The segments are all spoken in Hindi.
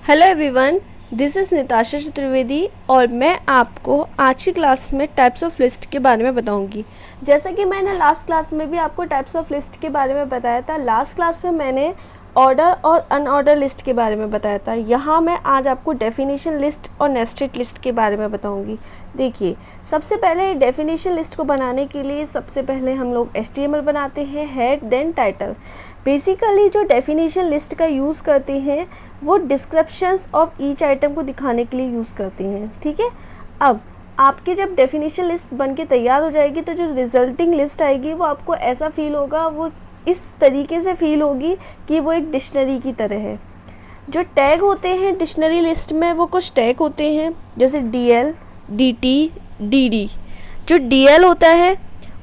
Hello everyone, this is Nitasha Chaturvedi और मैं आपको आज की क्लास में टाइप्स ऑफ लिस्ट के बारे में बताऊंगी। जैसा कि मैंने लास्ट क्लास में भी आपको टाइप्स ऑफ लिस्ट के बारे में बताया था। लास्ट क्लास में मैंने ऑर्डर और अनऑर्डर लिस्ट के बारे में बताया था। यहाँ मैं आज आपको डेफिनेशन लिस्ट और नेस्टेड लिस्ट के बारे में बताऊंगी। देखिए, सबसे पहले डेफिनेशन लिस्ट को बनाने के लिए सबसे पहले हम लोग HTML बनाते हैं, हेड देन टाइटल। बेसिकली जो डेफिनेशन लिस्ट का यूज़ करते हैं वो डिस्क्रिप्शंस ऑफ ईच आइटम को दिखाने के लिए यूज़ करते हैं। ठीक है, अब आपकी जब डेफिनेशन लिस्ट बन के तैयार हो जाएगी तो जो रिजल्टिंग लिस्ट आएगी वो आपको ऐसा फील होगा, वो इस तरीके से फील होगी कि वो एक डिक्शनरी की तरह है। जो टैग होते हैं डिक्शनरी लिस्ट में वो कुछ टैग होते हैं, जैसे DL, DT, DD। जो DL होता है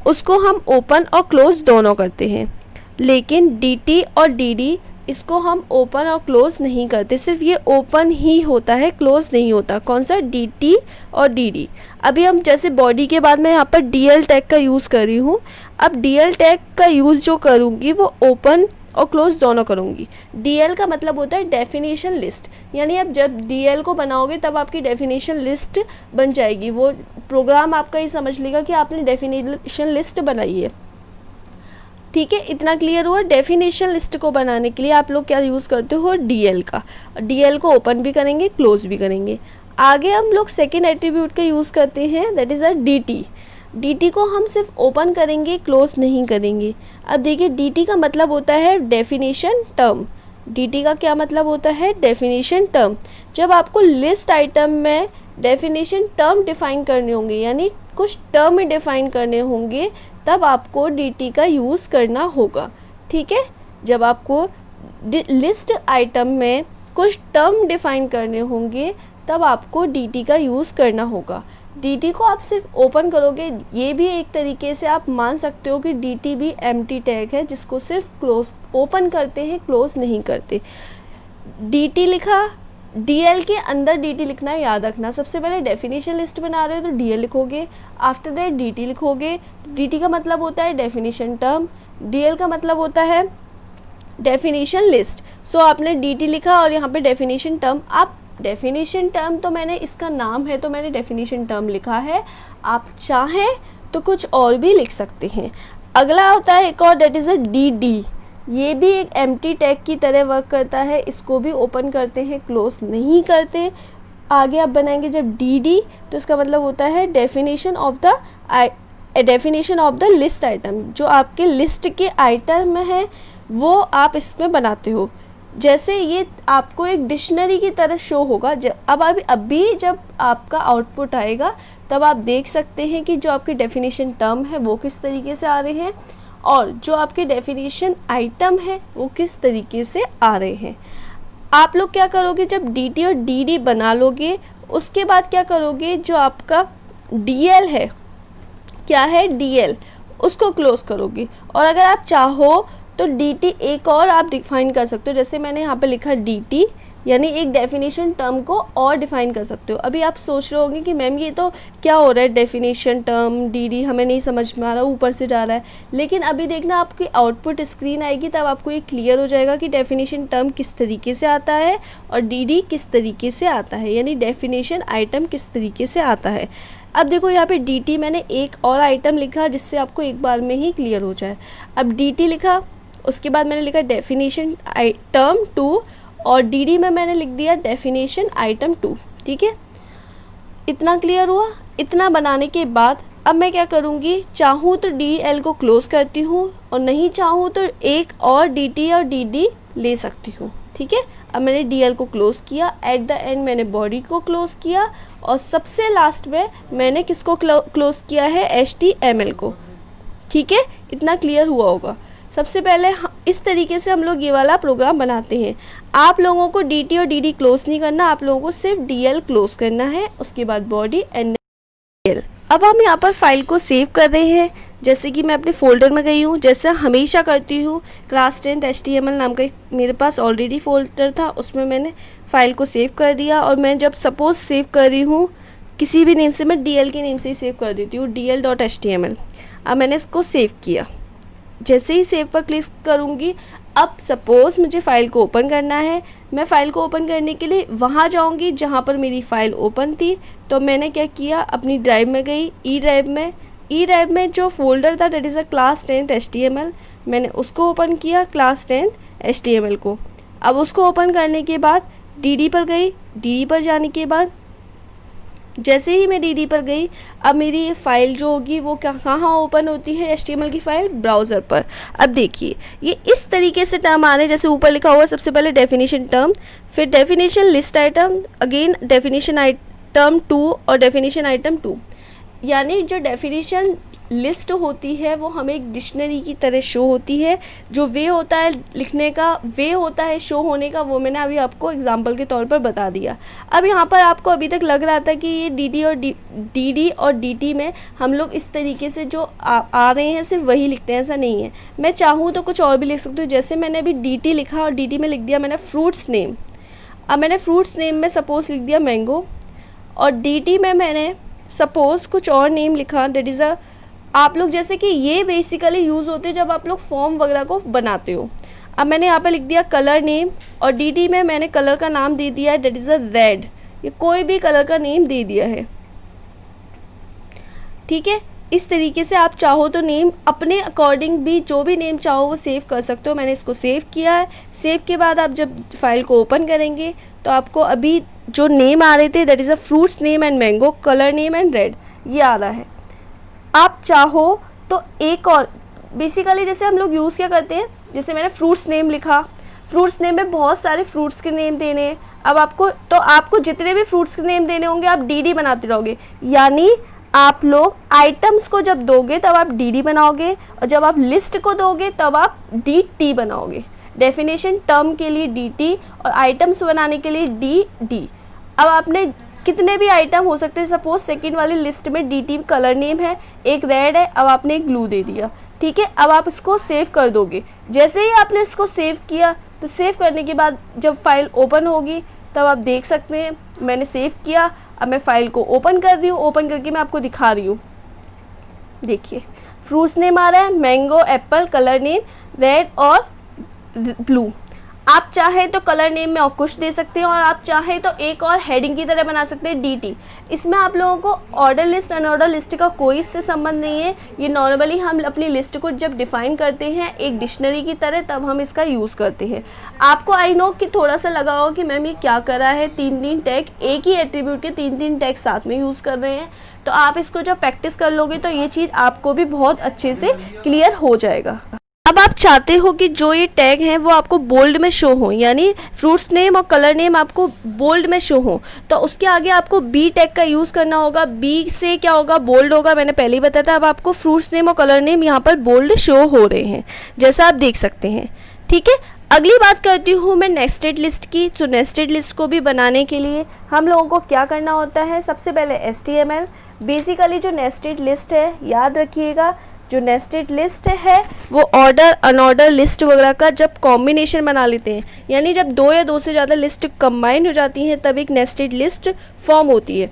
उसको हम ओपन और क्लोज दोनों करते हैं, लेकिन DT और DD इसको हम ओपन और क्लोज़ नहीं करते, सिर्फ ये ओपन ही होता है, क्लोज़ नहीं होता। कौन सा? DT और DD। अभी हम जैसे बॉडी के बाद मैं यहाँ पर DL टैग का यूज़ कर रही हूँ। अब DL टैग का यूज़ जो करूँगी वो ओपन और क्लोज दोनों करूँगी। DL का मतलब होता है डेफिनेशन लिस्ट, यानी अब जब DL को बनाओगे तब आपकी डेफिनेशन लिस्ट बन जाएगी। वो प्रोग्राम आपका ये समझ लेगा कि आपने डेफिनेशन लिस्ट बनाई है। ठीक है, इतना क्लियर हुआ। डेफिनेशन लिस्ट को बनाने के लिए आप लोग क्या यूज़ करते हो? DL का। DL को ओपन भी करेंगे, क्लोज भी करेंगे। आगे हम लोग सेकेंड एट्रीब्यूट का यूज़ करते हैं, दैट इज़ DT। DT को हम सिर्फ ओपन करेंगे, क्लोज नहीं करेंगे। अब देखिए, DT का मतलब होता है डेफिनेशन टर्म। DT का क्या मतलब होता है? Definition term. जब आपको लिस्ट आइटम में डेफिनेशन टर्म डिफ़ाइन करने होंगे, यानी कुछ टर्म डिफ़ाइन करने होंगे, तब आपको DT का यूज़ करना होगा। ठीक है, जब आपको लिस्ट आइटम में कुछ टर्म डिफ़ाइन करने होंगे तब आपको DT का यूज़ करना होगा। DT को आप सिर्फ ओपन करोगे, ये भी एक तरीके से आप मान सकते हो कि DT भी एम्प्टी टैग है जिसको सिर्फ क्लोज ओपन करते हैं, क्लोज नहीं करते। DT लिखा, DL के अंदर DT लिखना है, याद रखना। सबसे पहले डेफिनेशन लिस्ट बना रहे हो तो DL लिखोगे, आफ्टर दैट DT लिखोगे। DT का मतलब होता है डेफिनेशन टर्म, DL का मतलब होता है डेफिनेशन लिस्ट। सो आपने DT लिखा और यहाँ पे डेफिनेशन टर्म। आप डेफिनेशन टर्म तो मैंने, इसका नाम है तो मैंने डेफिनेशन टर्म लिखा है, आप चाहें तो कुछ और भी लिख सकते हैं। अगला होता है एक और, दैट इज़ DD। ये भी एक एम्प्टी टैग की तरह वर्क करता है, इसको भी ओपन करते हैं, क्लोज नहीं करते। आगे आप बनाएंगे जब DD तो इसका मतलब होता है definition of the list item. जो आपके लिस्ट के आइटम है वो आप इसमें बनाते हो। जैसे ये आपको एक डिक्शनरी की तरह शो होगा। अभी जब आपका आउटपुट आएगा तब आप देख सकते हैं कि जो आपके डेफिनेशन टर्म है वो किस तरीके से आ रहे हैं और जो आपके डेफिनेशन आइटम है वो किस तरीके से आ रहे हैं। आप लोग क्या करोगे, जब DT और DD बना लोगे उसके बाद क्या करोगे, जो आपका DL है, क्या है DL, उसको क्लोज करोगे। और अगर आप चाहो तो DT एक और आप डिफाइन कर सकते हो, जैसे मैंने यहाँ पे लिखा DT, यानी एक डेफिनेशन टर्म को और डिफ़ाइन कर सकते हो। अभी आप सोच रहे होंगे कि मैम ये तो क्या हो रहा है, डेफिनेशन टर्म DD हमें नहीं समझ में आ रहा, ऊपर से जा रहा है। लेकिन अभी देखना, आपकी आउटपुट स्क्रीन आएगी तब आपको ये क्लियर हो जाएगा कि डेफिनेशन टर्म किस तरीके से आता है और DD किस तरीके से आता है, यानी डेफिनेशन आइटम किस तरीके से आता है। अब देखो यहाँ पे DT मैंने एक और आइटम लिखा जिससे आपको एक बार में ही क्लियर हो जाए। अब DT लिखा, उसके बाद मैंने लिखा डेफिनेशन टर्म 2 और DD में मैंने लिख दिया डेफिनेशन आइटम 2। ठीक है, इतना क्लियर हुआ। इतना बनाने के बाद अब मैं क्या करूँगी, चाहूँ तो DL को क्लोज़ करती हूँ और नहीं चाहूँ तो एक और DT और DD ले सकती हूँ। ठीक है, अब मैंने DL को क्लोज़ किया, एट द एंड मैंने बॉडी को क्लोज़ किया और सबसे लास्ट में मैंने किसको क्लोज़ किया है? HTML को। ठीक है, इतना क्लियर हुआ होगा। सबसे पहले इस तरीके से हम लोग ये वाला प्रोग्राम बनाते हैं। आप लोगों को DT और DD क्लोज नहीं करना, आप लोगों को सिर्फ DL क्लोज करना है, उसके बाद बॉडी एंड DL। अब हम यहाँ पर फाइल को सेव कर रहे हैं। जैसे कि मैं अपने फोल्डर में गई हूँ, जैसे हमेशा करती हूँ। क्लास 10 HTML नाम का मेरे पास ऑलरेडी फोल्डर था, उसमें मैंने फ़ाइल को सेव कर दिया। और मैं जब सपोज़ सेव कर रही हूँ किसी भी नेम से, मैं DL के नेम से ही सेव कर देती हूँ, DL.html। अब मैंने इसको सेव किया। जैसे ही सेव पर क्लिक करूँगी अब सपोज़ मुझे फ़ाइल को ओपन करना है, मैं फ़ाइल को ओपन करने के लिए वहाँ जाऊँगी जहाँ पर मेरी फ़ाइल ओपन थी। तो मैंने क्या किया, अपनी ड्राइव में गई, ई ड्राइव में जो फ़ोल्डर था that is a class 10th HTML, मैंने उसको ओपन किया, क्लास 10th HTML को। अब उसको ओपन करने के बाद dd पर गई, dd पर जाने के बाद जैसे ही मैं dd पर गई, अब मेरी ये फ़ाइल जो होगी वो कहाँ ओपन होती है, HTML की फ़ाइल ब्राउज़र पर। अब देखिए ये इस तरीके से टर्म आ रहे हैं, जैसे ऊपर लिखा हुआ सबसे पहले डेफिनेशन टर्म, फिर definition list item, again definition item 2 और डेफिनेशन आइटम 2। यानी जो डेफिनेशन लिस्ट होती है वो हमें एक डिक्शनरी की तरह शो होती है। जो वे होता है लिखने का, वे होता है शो होने का, वो मैंने अभी आपको एग्जांपल के तौर पर बता दिया। अब यहाँ पर आपको अभी तक लग रहा था कि ये डी और dt में हम लोग इस तरीके से जो आ रहे हैं सिर्फ वही लिखते हैं, ऐसा नहीं है। मैं चाहूँ तो कुछ और भी लिख सकती हूँ। जैसे मैंने अभी dt लिखा और dt में लिख दिया मैंने फ्रूट्स नेम। अब मैंने फ्रूट्स नेम में सपोज़ लिख दिया मैंगो, और dt में मैंने सपोज़ कुछ और नेम लिखा, दैट इज़ अ, आप लोग जैसे कि ये बेसिकली यूज़ होते हैं जब आप लोग फॉर्म वगैरह को बनाते हो। अब मैंने यहाँ पे लिख दिया कलर नेम, और dt में मैंने कलर का नाम दे दिया है, दैट इज़ अ रेड। ये कोई भी कलर का नेम दे दिया है, ठीक है। इस तरीके से आप चाहो तो नेम अपने अकॉर्डिंग भी जो भी नेम चाहो वो सेव कर सकते हो। मैंने इसको सेव किया है। सेव के बाद आप जब फाइल को ओपन करेंगे तो आपको अभी जो नेम आ रहे थे that is a fruits name and mango, colour name and red, ये आ रहा है। आप चाहो तो एक और बेसिकली जैसे हम लोग यूज़ क्या करते हैं, जैसे मैंने फ्रूट्स नेम लिखा, फ्रूट्स नेम में बहुत सारे फ्रूट्स के नेम देने हैं। अब आपको जितने भी फ्रूट्स के नेम देने होंगे आप dd बनाते रहोगे। यानी आप लोग आइटम्स को जब दोगे तब आप dd बनाओगे, और जब आप लिस्ट को दोगे तब आप dt बनाओगे। डेफिनेशन टर्म के लिए dt और आइटम्स बनाने के लिए dd। अब आपने कितने भी आइटम हो सकते हैं, सपोज सेकंड वाली लिस्ट में dt कलर नेम है, एक रेड है, अब आपने एक ब्लू दे दिया, ठीक है। अब आप इसको सेव कर दोगे। जैसे ही आपने इसको सेव किया तो सेव करने के बाद जब फाइल ओपन होगी तब आप देख सकते हैं मैंने सेव किया। अब मैं फ़ाइल को ओपन कर रही हूँ, ओपन करके मैं आपको दिखा रही हूँ। देखिए फ्रूट्स नेम आ रहा है mango, Apple, colour name red और ब्लू। आप चाहे तो कलर नेम में और कुछ दे सकते हैं, और आप चाहे तो एक और हेडिंग की तरह बना सकते हैं dt। इसमें आप लोगों को ऑर्डर लिस्ट अनऑर्डर लिस्ट का कोई इससे संबंध नहीं है। ये नॉर्मली हम अपनी लिस्ट को जब डिफ़ाइन करते हैं एक डिक्शनरी की तरह तब हम इसका यूज़ करते हैं। आपको आई नो कि थोड़ा सा लगा होगा कि मैम ये क्या करा है, 3 टैग एक ही एट्रीब्यूट के 3 टैग साथ में यूज़ कर रहे हैं। तो आप इसको जब प्रैक्टिस कर लोगे तो ये चीज़ आपको भी बहुत अच्छे से क्लियर हो जाएगा। अब आप चाहते हो कि जो ये टैग हैं वो आपको बोल्ड में शो हो, यानी फ्रूट्स नेम और कलर नेम आपको बोल्ड में शो हो, तो उसके आगे आपको बी टैग का यूज़ करना होगा। बी से क्या होगा, बोल्ड होगा, मैंने पहले ही बताया था। अब आपको फ्रूट्स नेम और कलर नेम यहाँ पर बोल्ड शो हो रहे हैं, जैसा आप देख सकते हैं, ठीक है। अगली बात करती हूँ मैं नेस्टेड लिस्ट की। तो नेस्टेड लिस्ट को भी बनाने के लिए हम लोगों को क्या करना होता है, सबसे पहले HTML। बेसिकली जो नेस्टेड लिस्ट है, याद रखिएगा, जो नेस्टेड लिस्ट है वो ऑर्डर अनऑर्डर लिस्ट वगैरह का जब कॉम्बिनेशन बना लेते हैं, यानी जब 2 या 2 से ज़्यादा लिस्ट कंबाइन हो जाती हैं तब एक नेस्टेड लिस्ट फॉर्म होती है।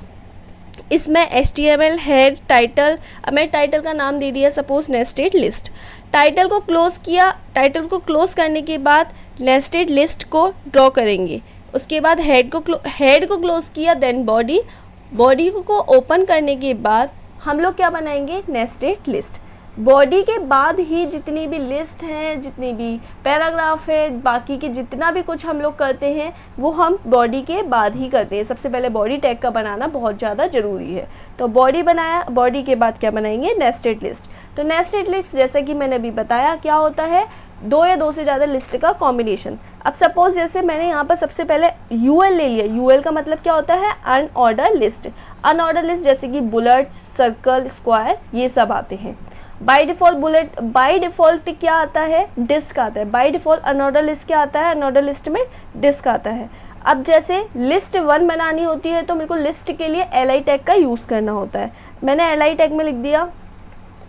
इसमें HTML हेड टाइटल, अब मैं टाइटल का नाम दे दिया सपोज नेस्टेड लिस्ट। टाइटल को क्लोज़ किया, टाइटल को क्लोज़ करने के बाद नेस्टेड लिस्ट को ड्रॉ करेंगे। उसके बाद हेड को क्लोज़ किया, देन बॉडी को ओपन करने के बाद हम लोग क्या बनाएंगे, नेस्टेड लिस्ट। बॉडी के बाद ही जितनी भी लिस्ट हैं, जितनी भी पैराग्राफ है, बाकी के जितना भी कुछ हम लोग करते हैं वो हम बॉडी के बाद ही करते हैं। सबसे पहले बॉडी टैग का बनाना बहुत ज़्यादा ज़रूरी है। तो बॉडी बनाया, बॉडी के बाद क्या बनाएंगे, नेस्टेड लिस्ट। तो नेस्टेड लिस्ट जैसा कि मैंने अभी बताया क्या होता है, 2 या 2 से ज़्यादा लिस्ट का कॉम्बिनेशन। अब सपोज जैसे मैंने यहाँ पर सबसे पहले यूएल ले लिया। यूएल का मतलब क्या होता है, अनऑर्डर लिस्ट। अनऑर्डर लिस्ट जैसे कि बुलेट, सर्कल, स्क्वायर, ये सब आते हैं। बाय डिफ़ॉल्ट क्या आता है, डिस्क आता है। बाय डिफ़ॉल्ट अनऑर्डर लिस्ट क्या आता है, अनऑर्डर लिस्ट में डिस्क आता है। अब जैसे लिस्ट 1 बनानी होती है तो मेरे को लिस्ट के लिए li टैग का यूज़ करना होता है। मैंने li टैग में लिख दिया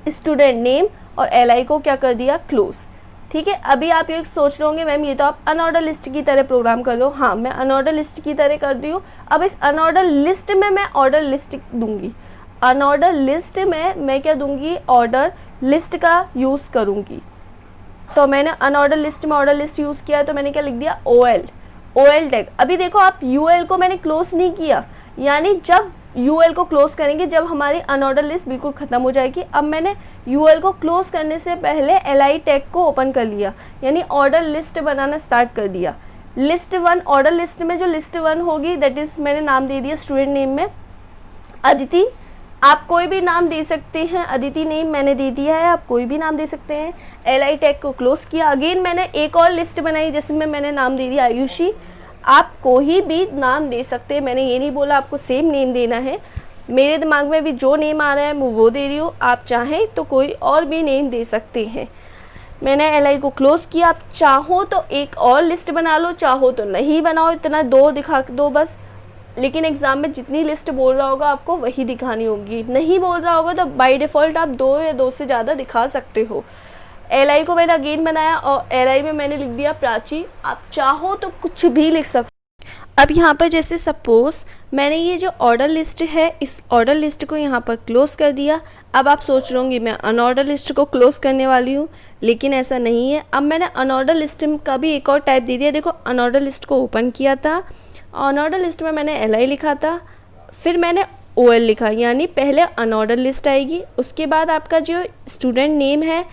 स्टूडेंट नेम और li को क्या कर दिया, क्लोज, ठीक है। अभी आप ये सोच रहे होंगे मैम ये तो आप अनऑर्डर लिस्ट की तरह प्रोग्राम कर लो। हाँ, मैं अनऑर्डर लिस्ट की तरह कर दी हूँ। अब इस अनऑर्डर लिस्ट में मैं ऑर्डर लिस्ट दूंगी। अनऑर्डर लिस्ट में मैं क्या दूंगी, ऑर्डर लिस्ट का यूज़ करूंगी। तो मैंने अनऑर्डर लिस्ट में ऑर्डर लिस्ट यूज़ किया है, तो मैंने क्या लिख दिया, OL टैग। अभी देखो आप UL को मैंने क्लोज नहीं किया, यानी जब UL को क्लोज करेंगे जब हमारी अनऑर्डर लिस्ट बिल्कुल ख़त्म हो जाएगी। अब मैंने UL को क्लोज करने से पहले LI टैग को ओपन कर लिया, यानी ऑर्डर लिस्ट बनाना स्टार्ट कर दिया। लिस्ट 1, ऑर्डर लिस्ट में जो लिस्ट 1 होगी दैट इज़ मैंने नाम दे दिया स्टूडेंट नेम में अदिति। आप कोई भी नाम दे सकते हैं, अदिति नेम मैंने दे दिया है, आप कोई भी नाम दे सकते हैं। LI टैग को क्लोज किया। अगेन मैंने एक और लिस्ट बनाई जिसमें मैंने नाम दे दिया आयुषी। आप कोई भी नाम दे सकते हैं, मैंने ये नहीं बोला आपको सेम नेम देना है। मेरे दिमाग में भी जो नेम आ रहा है मैं वो दे रही हूँ, आप चाहें तो कोई और भी नेम दे सकते हैं। मैंने LI को क्लोज़ किया। आप चाहो तो एक और लिस्ट बना लो, चाहो तो नहीं बनाओ, इतना 2 दिखा दो बस। लेकिन एग्ज़ाम में जितनी लिस्ट बोल रहा होगा आपको वही दिखानी होगी, नहीं बोल रहा होगा तो बाय डिफ़ॉल्ट आप 2 या 2 से ज़्यादा दिखा सकते हो। LI को मैंने अगेन बनाया और LI में मैंने लिख दिया प्राची। आप चाहो तो कुछ भी लिख सकते। अब यहाँ पर जैसे सपोज़ मैंने ये जो ऑर्डर लिस्ट है इस ऑर्डर लिस्ट को यहाँ पर क्लोज़ कर दिया। अब आप सोच रहे होंगे मैं अनऑर्डर लिस्ट को क्लोज़ करने वाली हूँ, लेकिन ऐसा नहीं है। अब मैंने अनऑर्डर लिस्ट का भी एक और टाइप दे दिया। देखो अनऑर्डर लिस्ट को ओपन किया था, अनऑर्डर लिस्ट में मैंने LI लिखा था, फिर मैंने OL लिखा, यानी पहले अनऑर्डर लिस्ट आएगी, उसके बाद आपका जो स्टूडेंट नेम है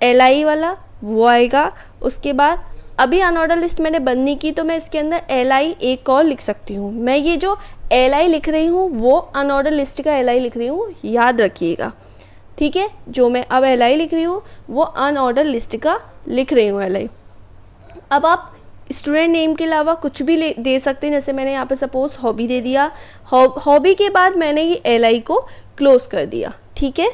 LI वाला वो आएगा। उसके बाद अभी अनऑर्डर लिस्ट मैंने बंद नहीं की तो मैं इसके अंदर LI एक और लिख सकती हूँ। मैं ये जो LI लिख रही हूँ वो अनऑर्डर लिस्ट का LI लिख रही हूँ, याद रखिएगा, ठीक है। जो मैं अब LI लिख रही हूँ वो अनऑर्डर लिस्ट का लिख रही हूँ LI। अब आप स्टूडेंट नेम के अलावा कुछ भी दे सकते हैं, जैसे मैंने यहाँ पे सपोज़ हॉबी दे दिया। हॉबी के बाद मैंने ये LI को क्लोज कर दिया, ठीक है।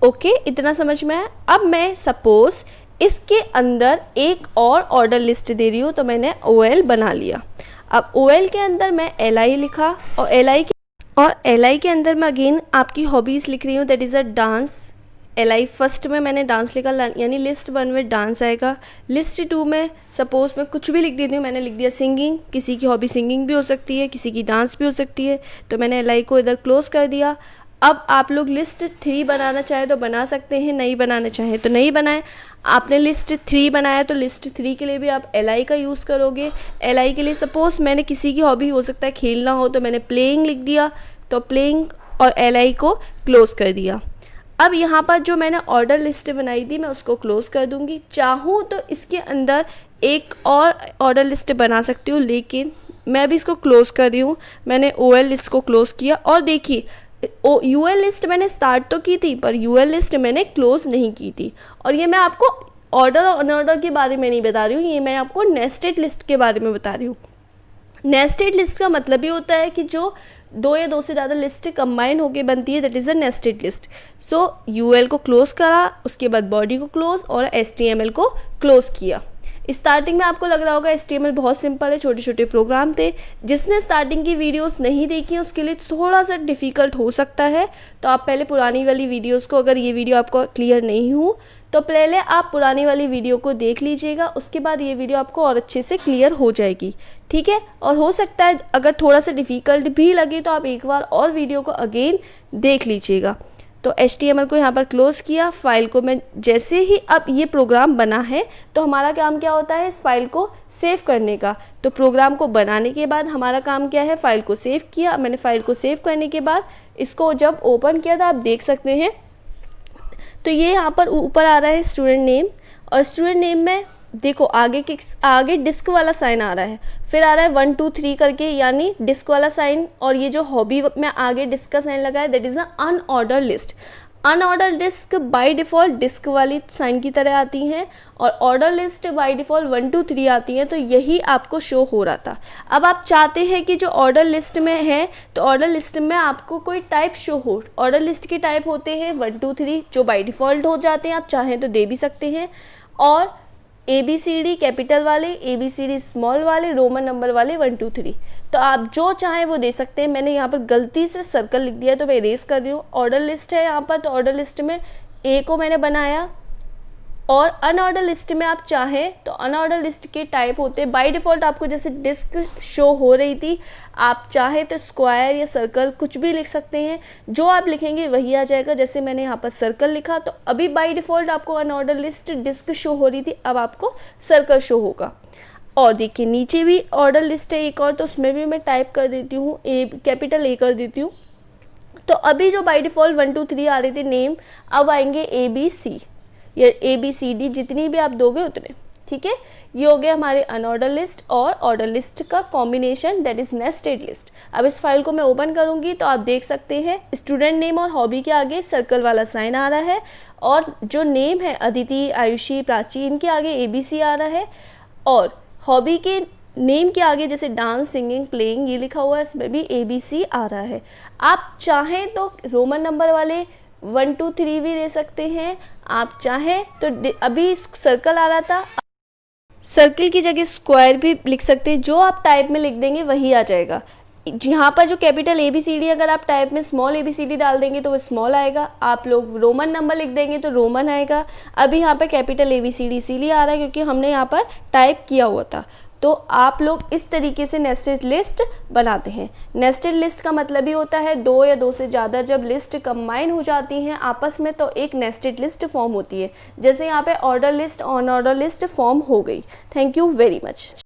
ओके, इतना समझ में आया। अब मैं सपोज़ इसके अंदर एक और ऑर्डर लिस्ट दे रही हूँ, तो मैंने OL बना लिया। अब OL के अंदर मैं LI लिखा और LI के अंदर मैं अगेन आपकी हॉबीज़ लिख रही हूँ, that is a dance. LI first में मैंने डांस लिखा, यानी लिस्ट 1 में डांस आएगा। लिस्ट 2 में सपोज़ मैं कुछ भी लिख देती हूँ, मैंने लिख दिया सिंगिंग। किसी की हॉबी सिंगिंग भी हो सकती है, किसी की डांस भी हो सकती है, तो मैंने LI को इधर क्लोज़ कर दिया। अब आप लोग लिस्ट 3 बनाना चाहे तो बना सकते हैं, नहीं बनाना चाहें तो नहीं बनाएं। आपने लिस्ट 3 बनाया तो लिस्ट 3 के लिए भी आप LI का यूज़ करोगे। LI के लिए सपोज़ मैंने किसी की हॉबी हो सकता है खेलना हो, तो मैंने प्लेइंग लिख दिया, तो प्लेइंग और LI को क्लोज़ कर दिया। अब यहाँ पर जो मैंने ऑर्डर लिस्ट बनाई थी मैं उसको क्लोज़ कर दूँगी। चाहूँ तो इसके अंदर एक और ऑर्डर लिस्ट बना सकती हूँ, लेकिन मैं अभी इसको क्लोज़ कर रही हूँ। मैंने OL लिस्ट को क्लोज़ किया और देखिए UL लिस्ट मैंने स्टार्ट तो की थी पर UL लिस्ट मैंने क्लोज़ नहीं की थी। और ये मैं आपको ऑर्डर और अनऑर्डर के बारे में नहीं बता रही हूँ, ये मैं आपको नेस्टेड लिस्ट के बारे में बता रही हूँ। नेस्टेड लिस्ट का मतलब ये होता है कि जो 2 या 2 से ज़्यादा लिस्ट कंबाइन होकर बनती है, that is a nested list. So UL को क्लोज़ करा, उसके बाद बॉडी को क्लोज़ और HTML को क्लोज़ किया। स्टार्टिंग में आपको लग रहा होगा HTML बहुत सिंपल है, छोटे छोटे प्रोग्राम थे। जिसने स्टार्टिंग की वीडियोस नहीं देखी उसके लिए थोड़ा सा डिफ़िकल्ट हो सकता है, तो आप पहले पुरानी वाली वीडियोस को, अगर ये वीडियो आपको क्लियर नहीं हो तो पहले आप पुरानी वाली वीडियो को देख लीजिएगा, उसके बाद ये वीडियो आपको और अच्छे से क्लियर हो जाएगी, ठीक है। और हो सकता है अगर थोड़ा सा डिफ़िकल्ट भी लगे तो आप एक बार और वीडियो को अगेन देख लीजिएगा। तो HTML को यहाँ पर क्लोज़ किया। फाइल को मैं जैसे ही, अब ये प्रोग्राम बना है तो हमारा काम क्या होता है, इस फाइल को सेव करने का। तो प्रोग्राम को बनाने के बाद हमारा काम क्या है, फाइल को सेव किया। मैंने फाइल को सेव करने के बाद इसको जब ओपन किया था आप देख सकते हैं, तो ये यहाँ पर ऊपर आ रहा है स्टूडेंट नेम, और स्टूडेंट नेम में देखो आगे डिस्क वाला साइन आ रहा है, फिर आ रहा है 1 2 3 करके, यानी डिस्क वाला साइन। और ये जो हॉबी में आगे डिस्क का साइन लगा है that is a unorder list. Unorder list by default disc वाली साइन की तरह आती हैं और ऑर्डर लिस्ट बाय डिफ़ॉल्ट 1 2 3 आती हैं, तो यही आपको शो हो रहा था। अब आप चाहते हैं कि जो ऑर्डर लिस्ट में है तो ऑर्डर लिस्ट में आपको कोई टाइप शो हो। ऑर्डर लिस्ट के टाइप होते हैं 1 2 3 जो बाय डिफ़ॉल्ट हो जाते हैं, आप चाहें तो दे भी सकते हैं, और ABCD कैपिटल वाले, ABCD स्मॉल वाले, रोमन नंबर वाले 1 2 3, तो आप जो चाहें वो दे सकते हैं। मैंने यहाँ पर गलती से सर्कल लिख दिया तो मैं इरेज कर रही हूँ। ऑर्डर लिस्ट है यहाँ पर, तो ऑर्डर लिस्ट में A को मैंने बनाया, और अनऑर्डर लिस्ट में आप चाहें तो अनऑर्डर लिस्ट के टाइप होते हैं। बाय डिफ़ॉल्ट आपको जैसे डिस्क शो हो रही थी, आप चाहें तो स्क्वायर या सर्कल कुछ भी लिख सकते हैं, जो आप लिखेंगे वही आ जाएगा। जैसे मैंने यहाँ पर सर्कल लिखा, तो अभी बाय डिफ़ॉल्ट आपको अनऑर्डर लिस्ट डिस्क शो हो रही थी, अब आपको सर्कल शो होगा। और देखिए नीचे भी ऑर्डर लिस्ट है एक और, तो उसमें भी मैं टाइप कर देती हूँ कैपिटल A कर देती हूँ। तो अभी जो बाय डिफ़ॉल्ट 1 2 3 आ रहे थे नेम, अब आएंगे ABC या ABCD, जितनी भी आप दोगे उतने, ठीक है। ये हो गया हमारे अनऑर्डर लिस्ट और ऑर्डर लिस्ट का combination, that is nested list. अब इस फाइल को मैं ओपन करूँगी तो आप देख सकते हैं स्टूडेंट नेम और हॉबी के आगे सर्कल वाला साइन आ रहा है, और जो नेम है अदिति, आयुषी, प्राची, इनके आगे ABC आ रहा है, और हॉबी के नेम के आगे जैसे डांस, सिंगिंग, प्लेइंग ये लिखा हुआ है, इसमें भी ABC आ रहा है। आप चाहें तो रोमन नंबर वाले 1 2 3 भी दे सकते हैं, आप चाहें तो अभी सर्कल आ रहा था, सर्कल की जगह स्क्वायर भी लिख सकते हैं। जो आप टाइप में लिख देंगे वही आ जाएगा। यहाँ पर जो कैपिटल ABCD, अगर आप टाइप में स्मॉल ABCD डाल देंगे तो वो स्मॉल आएगा, आप लोग रोमन नंबर लिख देंगे तो रोमन आएगा। अभी यहाँ पर कैपिटल ABCD इसीलिए आ रहा है क्योंकि हमने यहाँ पर टाइप किया हुआ था। तो आप लोग इस तरीके से नेस्टेड लिस्ट बनाते हैं। नेस्टेड लिस्ट का मतलब ही होता है 2 या 2 से ज़्यादा जब लिस्ट कंबाइन हो जाती हैं आपस में तो एक नेस्टेड लिस्ट फॉर्म होती है। जैसे यहाँ पे order list, unorder list form हो गई। Thank you very much.